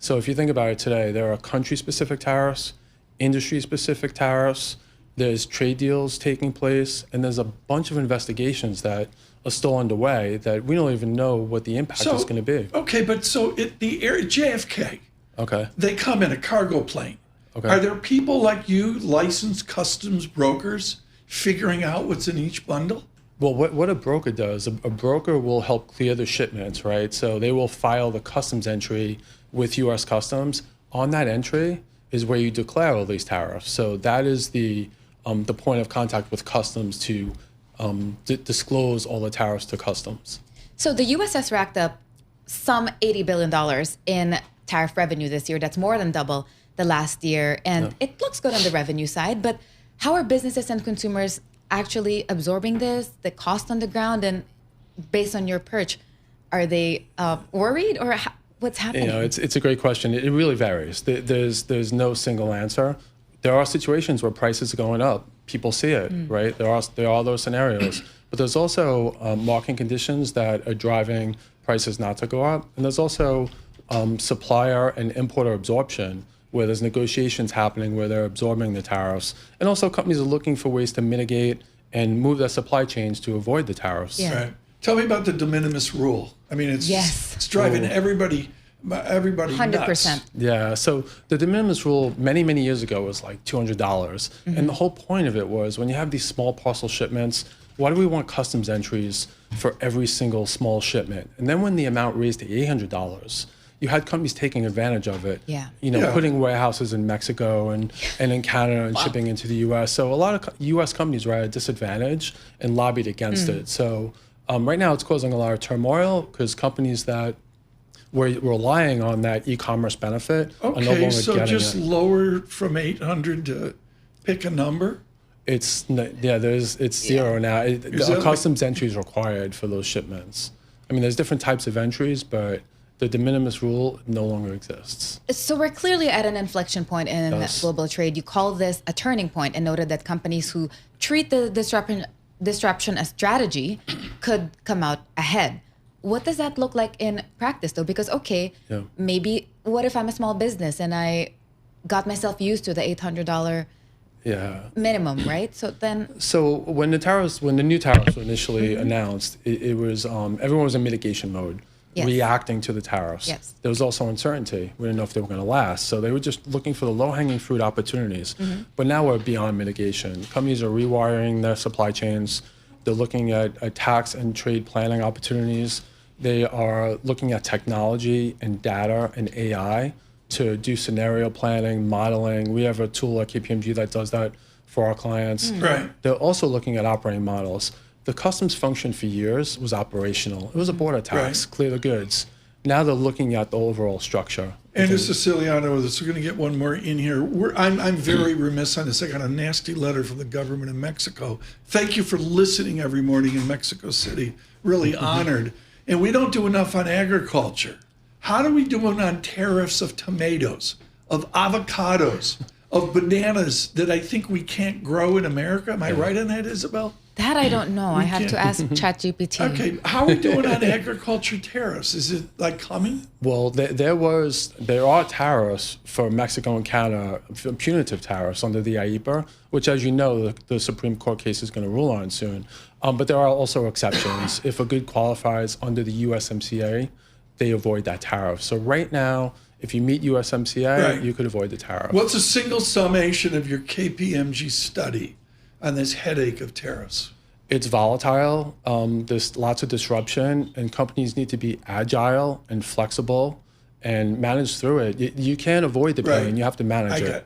So if you think about it today, there are country-specific tariffs, industry-specific tariffs, there's trade deals taking place, and there's a bunch of investigations that are still underway that we don't even know what the impact is going to be. Okay, but so the area JFK, Okay. they come in a cargo plane. Okay. Are there people like you, licensed customs brokers, figuring out what's in each bundle? Well, what a broker does, a broker will help clear the shipments, right? So they will file the customs entry with U.S. Customs. On that entry is where you declare all these tariffs. So that is the point of contact with customs to disclose all the tariffs to customs. So the U.S. has racked up some $80 billion in tariff revenue this year. That's more than double the last year. And it looks good on the revenue side. But how are businesses and consumers actually absorbing this, the cost on the ground? And based on your perch, are they worried or what's happening? It's a great question. It really varies. There's no single answer. There are situations where prices are going up. People see it, right? There are those scenarios. But there's also market conditions that are driving prices not to go up. And there's also supplier and importer absorption, where there's negotiations happening where they're absorbing the tariffs. And also companies are looking for ways to mitigate and move their supply chains to avoid the tariffs. Yeah. Right. Tell me about the Deminimis rule. I mean, it's driving everybody 100%. Nuts. Yeah, so the de minimis rule many years ago was like $200. And the whole point of it was when you have these small parcel shipments, why do we want customs entries for every single small shipment? And then when the amount raised to $800, you had companies taking advantage of it, putting warehouses in Mexico and in Canada and shipping into the U.S. So a lot of U.S. companies were at a disadvantage and lobbied against it. So right now it's causing a lot of turmoil because companies that were relying on that e-commerce benefit are no longer getting it. Okay, so just lower from 800 to pick a number? It's zero now. Customs entry is required for those shipments. I mean, there's different types of entries, but the de minimis rule no longer exists. So we're clearly at an inflection point in global trade. You call this a turning point and noted that companies who treat the disruption as strategy could come out ahead. What does that look like in practice, though? Because, maybe what if I'm a small business and I got myself used to the $800 minimum, right? So when the new tariffs were initially announced, it was everyone was in mitigation mode, reacting to the tariffs. Yes. There was also uncertainty. We didn't know if they were going to last, so they were just looking for the low-hanging fruit opportunities. But now we're beyond mitigation. Companies are rewiring their supply chains. They're looking at tax and trade planning opportunities. They are looking at technology and data and AI to do scenario planning, modeling. We have a tool at KPMG that does that for our clients. Right. They're also looking at operating models. The customs function for years was operational. It was a border tax, clear the goods. Now they're looking at the overall structure. And as Siciliano with us, we're going to get one more in here. I'm very remiss on this. I got a nasty letter from the government of Mexico. Thank you for listening every morning in Mexico City. Really honored. And we don't do enough on agriculture. How do we do it on tariffs of tomatoes, of avocados, of bananas that I think we can't grow in America? Am I right on that, Isabel? That I don't know. I have to ask ChatGPT. Okay, how are we doing on agriculture tariffs? Is it like coming? Well, there are tariffs for Mexico and Canada, punitive tariffs under the IEPA, which, as you know, the Supreme Court case is going to rule on soon. But there are also exceptions. If a good qualifies under the USMCA, they avoid that tariff. So right now, if you meet USMCA, you could avoid the tariff. What's a single summation of your KPMG study on this headache of tariffs? It's volatile. There's lots of disruption, and companies need to be agile and flexible and manage through it. You can't avoid the pain. You have to manage it.